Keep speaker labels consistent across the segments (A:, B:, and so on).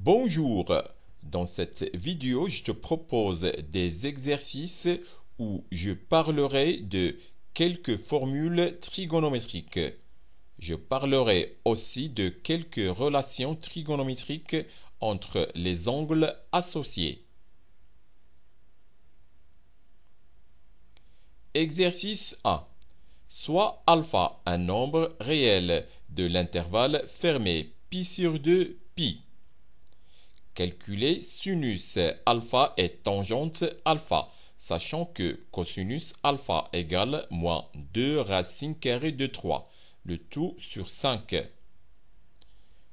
A: Bonjour, dans cette vidéo, je te propose des exercices où je parlerai de quelques formules trigonométriques. Je parlerai aussi de quelques relations trigonométriques entre les angles associés. Exercice 1. Soit alpha un nombre réel de l'intervalle fermé pi sur 2 pi. Calculer sinus alpha et tangente alpha, sachant que cosinus alpha égale moins 2 racine carrée de 3, le tout sur 5.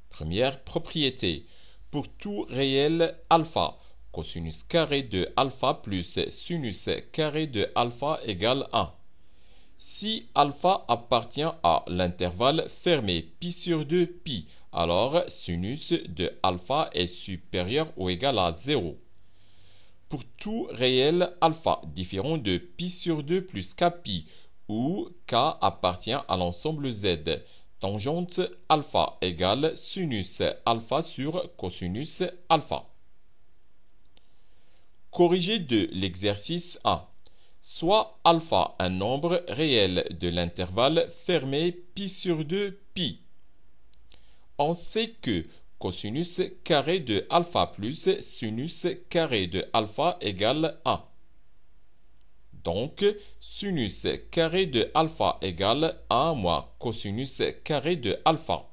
A: Première propriété. Pour tout réel alpha, cosinus carré de alpha plus sinus carré de alpha égale 1. Si alpha appartient à l'intervalle fermé pi sur 2 pi, alors sinus de alpha est supérieur ou égal à 0. Pour tout réel alpha différent de pi sur 2 plus kpi, où k appartient à l'ensemble z, tangente alpha égale sinus alpha sur cosinus alpha. Corrigé de l'exercice 1. Soit alpha un nombre réel de l'intervalle fermé pi sur 2 pi. On sait que cosinus carré de alpha plus sinus carré de alpha égale 1. Donc, sinus carré de alpha égale 1 moins cosinus carré de alpha.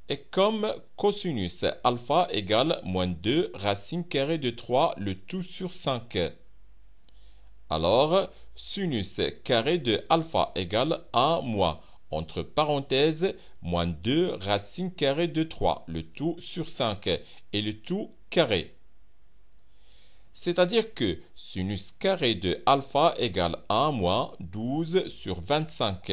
A: Et comme cosinus alpha égale moins 2 racine carrée de 3, le tout sur 5. Alors, sinus carré de alpha égale 1 moins, entre parenthèses, moins 2 racine carrée de 3, le tout sur 5, et le tout carré. C'est-à-dire que sinus carré de alpha égale 1 moins 12 sur 25.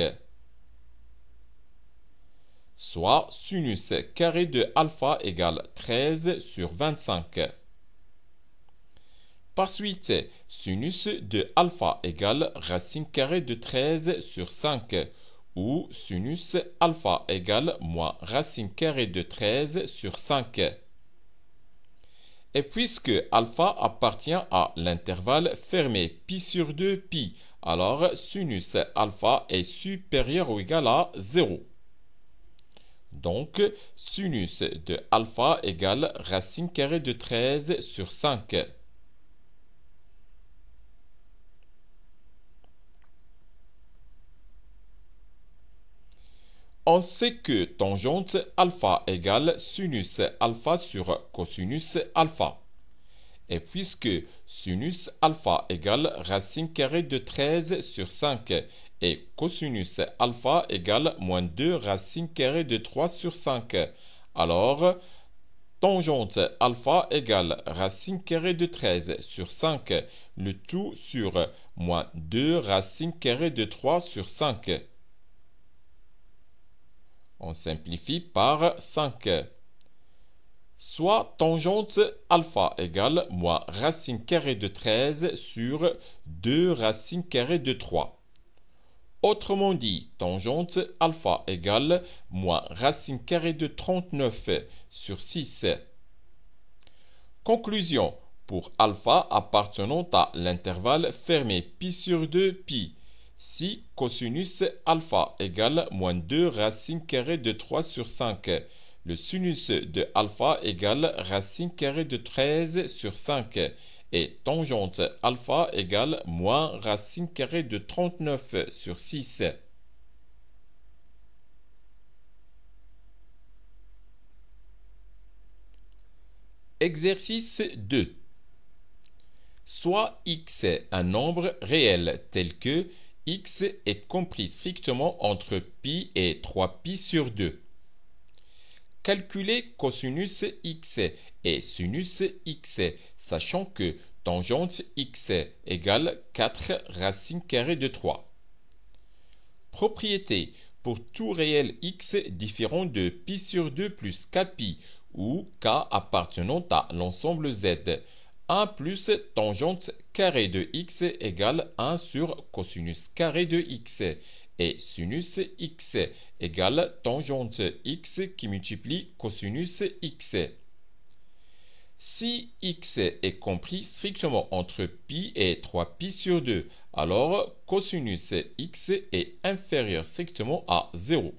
A: Soit sinus carré de alpha égale 13 sur 25. Par suite, sinus de alpha égale racine carrée de 13 sur 5, ou sinus alpha égale moins racine carrée de 13 sur 5. Et puisque alpha appartient à l'intervalle fermé pi sur 2 pi, alors sinus alpha est supérieur ou égal à 0. Donc, sinus de alpha égale racine carrée de 13 sur 5. On sait que tangente alpha égale sinus alpha sur cosinus alpha. Et puisque sinus alpha égale racine carrée de 13 sur 5 et cosinus alpha égale moins 2 racine carrée de 3 sur 5, alors tangente alpha égale racine carrée de 13 sur 5, le tout sur moins 2 racine carrée de 3 sur 5. On simplifie par 5. Soit tangente alpha égale moins racine carrée de 13 sur 2 racine carrée de 3. Autrement dit, tangente alpha égale moins racine carrée de 39 sur 6. Conclusion. Pour alpha appartenant à l'intervalle fermé pi sur 2 pi, si cosinus alpha égale moins 2 racine carrée de 3 sur 5, le sinus de alpha égale racine carrée de 13 sur 5 et tangente alpha égale moins racine carrée de 39 sur 6. Exercice 2. Soit x est un nombre réel tel que x est compris strictement entre pi et 3pi sur 2. Calculer cosinus x et sinus x, sachant que tangente x égale 4 racine carrée de 3. Propriété. Pour tout réel x différent de pi sur 2 plus kpi, ou k appartenant à l'ensemble z, 1 plus tangente carrée de x égale 1 sur cosinus carré de x, et sinus x égale tangente x qui multiplie cosinus x. Si x est compris strictement entre pi et 3pi sur 2, alors cosinus x est inférieur strictement à 0.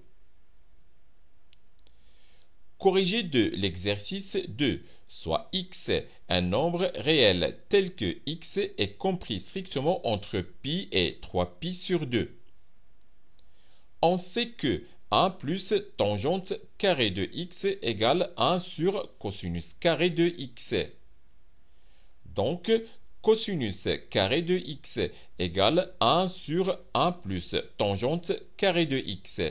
A: Corrigé de l'exercice 2, soit x un nombre réel tel que x est compris strictement entre pi et 3pi sur 2. On sait que 1 plus tangente carré de x égale 1 sur cosinus carré de x. Donc, cosinus carré de x égale 1 sur 1 plus tangente carré de x.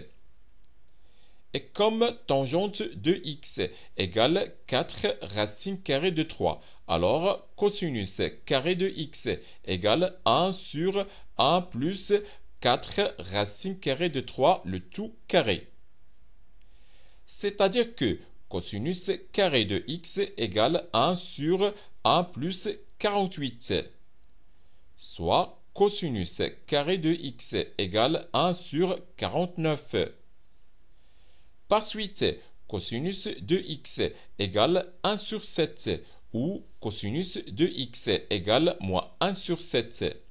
A: Et comme tangente de x égale 4 racine carrée de 3, alors cosinus carré de x égale 1 sur 1 plus 4 racine carrée de 3, le tout carré. C'est-à-dire que cosinus carré de x égale 1 sur 1 plus 48, soit cosinus carré de x égale 1 sur 49. Par suite, cosinus de x égale 1 sur 7 ou cosinus de x égale moins 1 sur 7.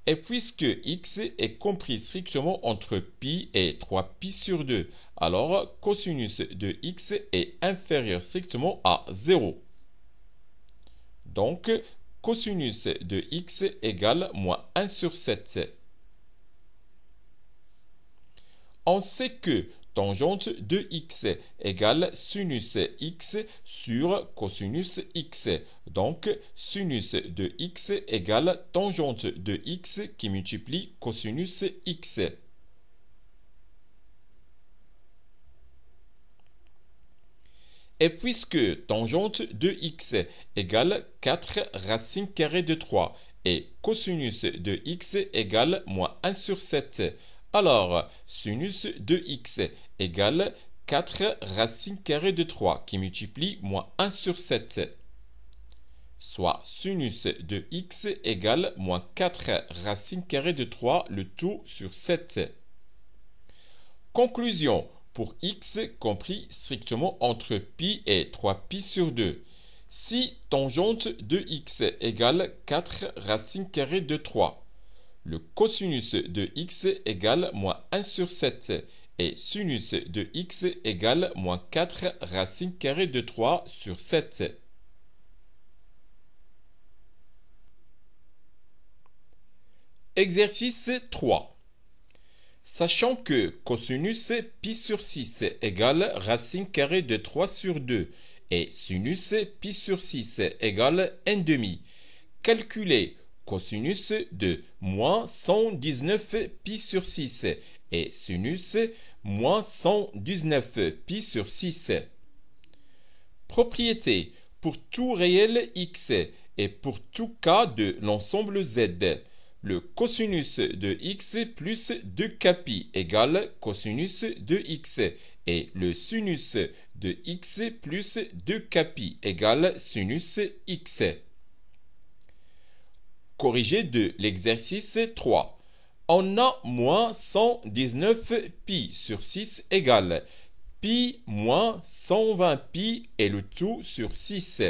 A: Et puisque x est compris strictement entre pi et 3pi sur 2, alors cosinus de x est inférieur strictement à 0. Donc, cosinus de x égale moins 1 sur 7. On sait que tangente de x égale sinus x sur cosinus x. Donc, sinus de x égale tangente de x qui multiplie cosinus x. Et puisque tangente de x égale 4 racine carrée de 3 et cosinus de x égale moins 1 sur 7, alors, sinus de x égale 4 racine carrée de 3 qui multiplie moins 1 sur 7. Soit sinus de x égale moins 4 racine carrée de 3 le tout sur 7. Conclusion, pour x compris strictement entre pi et 3pi sur 2. Si tangente de x égale 4 racine carrée de 3, le cosinus de x égale moins 1 sur 7 et sinus de x égale moins 4 racine carrée de 3 sur 7. Exercice 3. Sachant que cosinus pi sur 6 égale racine carrée de 3 sur 2 et sinus pi sur 6 égale 1 demi, calculez cosinus de moins 119 pi sur 6 et sinus moins 119 pi sur 6. Propriété pour tout réel x et pour tout cas de l'ensemble z. Le cosinus de x plus 2kπ égale cosinus de x et le sinus de x plus 2kπ égale sinus x. Corrigé de l'exercice 3. On a moins 119 pi sur 6 égale pi moins 120 pi et le tout sur 6.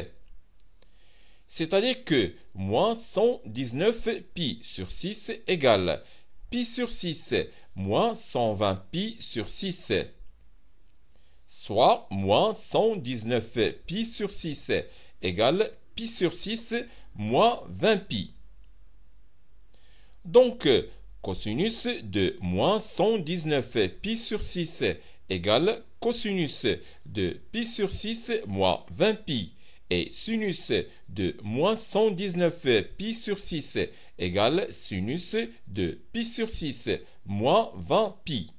A: C'est-à-dire que moins 119 pi sur 6 égale pi sur 6 moins 120 pi sur 6. Soit moins 119 pi sur 6 égale pi sur 6 moins 20 pi. Donc, cosinus de moins 119 pi sur 6 égale cosinus de pi sur 6 moins 20 pi. Et sinus de moins 119 pi sur 6 égale sinus de pi sur 6 moins 20 pi.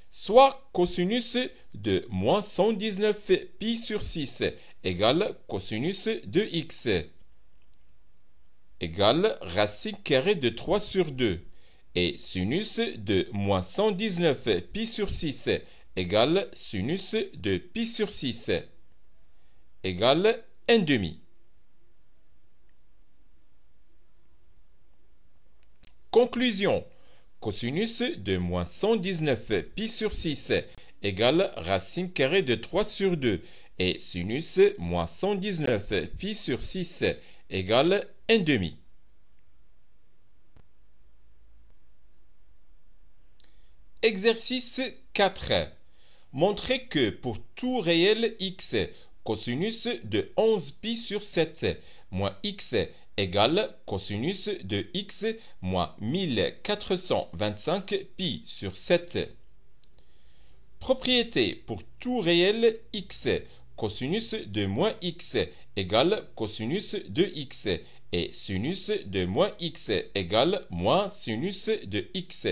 A: Soit cosinus de moins 119 pi sur 6 égale cosinus de x égale racine carrée de 3 sur 2 et sinus de moins 119 pi sur 6 égale sinus de pi sur 6 égale 1 demi. Conclusion. Cosinus de moins 119 pi sur 6 égale racine carrée de 3 sur 2 et sinus moins 119 pi sur 6 égale 1 demi. Exercice 4. Montrez que pour tout réel x, cosinus de 11 pi sur 7 moins x égale cosinus de x moins 1425 pi sur 7. Propriété pour tout réel x, cosinus de moins x égale cosinus de x et sinus de moins x égale moins sinus de x.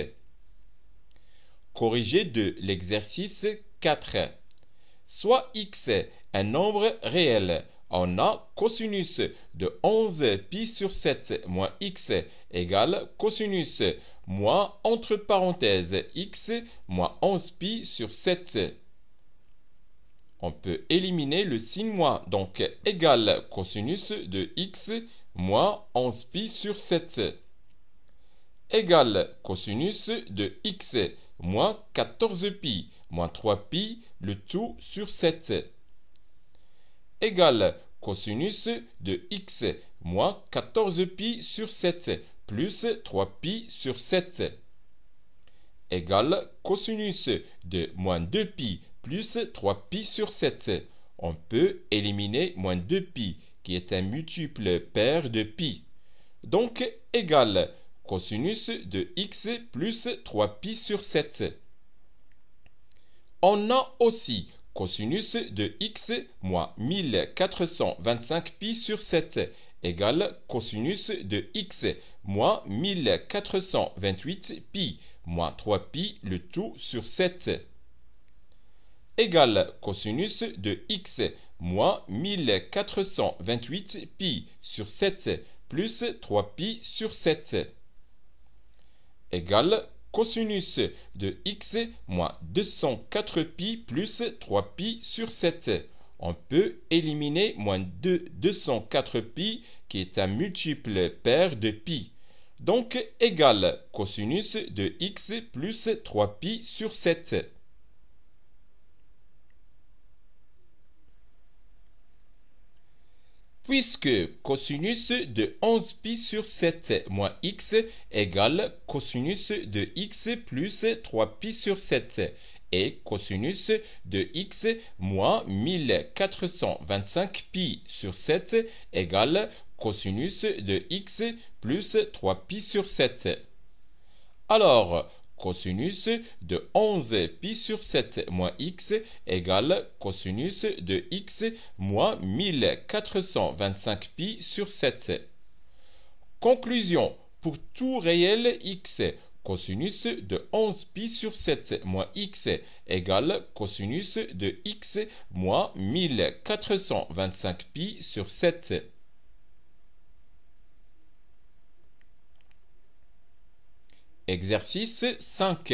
A: Corrigé de l'exercice 4. Soit x un nombre réel, on a cosinus de 11 pi sur 7 moins x égale cosinus moins entre parenthèses x moins 11 pi sur 7. On peut éliminer le signe moins, donc égale cosinus de x moins 11 pi sur 7 égale cosinus de x moins 14 pi moins 3 pi le tout sur 7 égale cosinus de x moins 14 pi sur 7 plus 3 pi sur 7 égale cosinus de moins 2 pi plus 3 pi sur 7. On peut éliminer moins 2 pi qui est un multiple pair de pi. Donc égale cosinus de x plus 3 pi sur 7. On a aussi cosinus de x moins 1425 pi sur 7 égale cosinus de x moins 1428 pi moins 3 pi le tout sur 7 égale cosinus de x moins 1428 pi sur 7 plus 3 pi sur 7 égale cosinus de x moins 204 pi plus 3 pi sur 7. On peut éliminer moins 204 pi qui est un multiple pair de pi. Donc égale cosinus de x plus 3 pi sur 7. Puisque cosinus de 11 pi sur 7 moins x égale cosinus de x plus 3 pi sur 7 et cosinus de x moins 1425 pi sur 7 égale cosinus de x plus 3 pi sur 7. Alors, cosinus de 11 pi sur 7 moins x égale cosinus de x moins 1425 pi sur 7. Conclusion, pour tout réel x, cosinus de 11 pi sur 7 moins x égale cosinus de x moins 1425 pi sur 7. Exercice 5.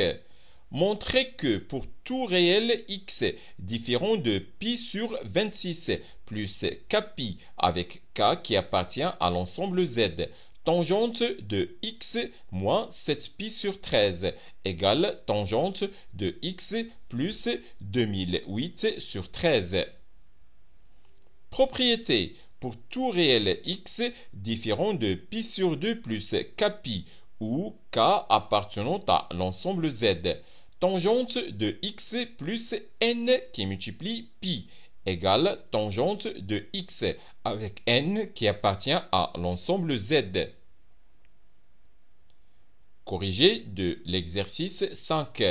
A: Montrez que pour tout réel x différent de pi sur 26 plus kpi avec k qui appartient à l'ensemble z, tangente de x moins 7 pi sur 13 égale tangente de x plus 2008 sur 13. Propriété pour tout réel x différent de pi sur 2 plus kpi ou k appartenant à l'ensemble z, tangente de x plus n qui multiplie pi égale tangente de x avec n qui appartient à l'ensemble z. Corrigé de l'exercice 5.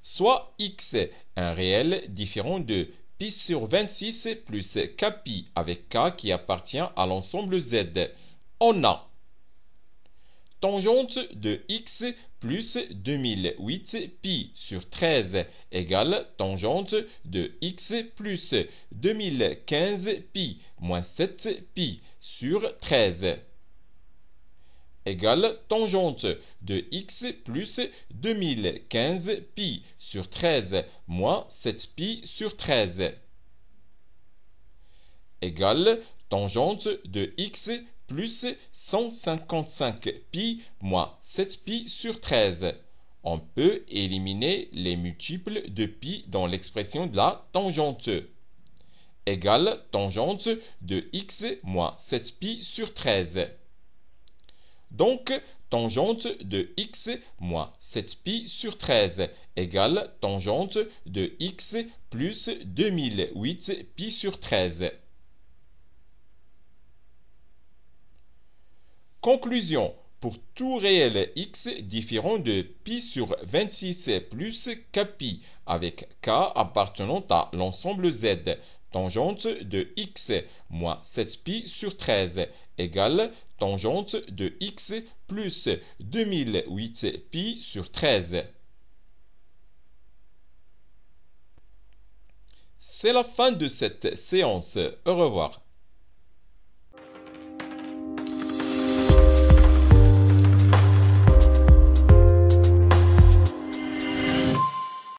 A: Soit x un réel différent de pi sur 26 plus kpi avec k qui appartient à l'ensemble z. On a tangente de x plus 2008 pi sur 13 égale tangente de x plus 2015 pi moins 7 pi sur 13 égale tangente de x plus 2015 pi sur 13 moins 7 pi sur 13 égale tangente de x plus 155 pi moins 7 pi sur 13. On peut éliminer les multiples de pi dans l'expression de la tangente. Égale tangente de x moins 7pi sur 13. Donc, tangente de x moins 7pi sur 13 égale tangente de x plus 2008 pi sur 13. Conclusion. Pour tout réel x différent de pi sur 26 plus kpi avec k appartenant à l'ensemble z, tangente de x moins 7pi sur 13 égale tangente de x plus 2008 pi sur 13. C'est la fin de cette séance. Au revoir.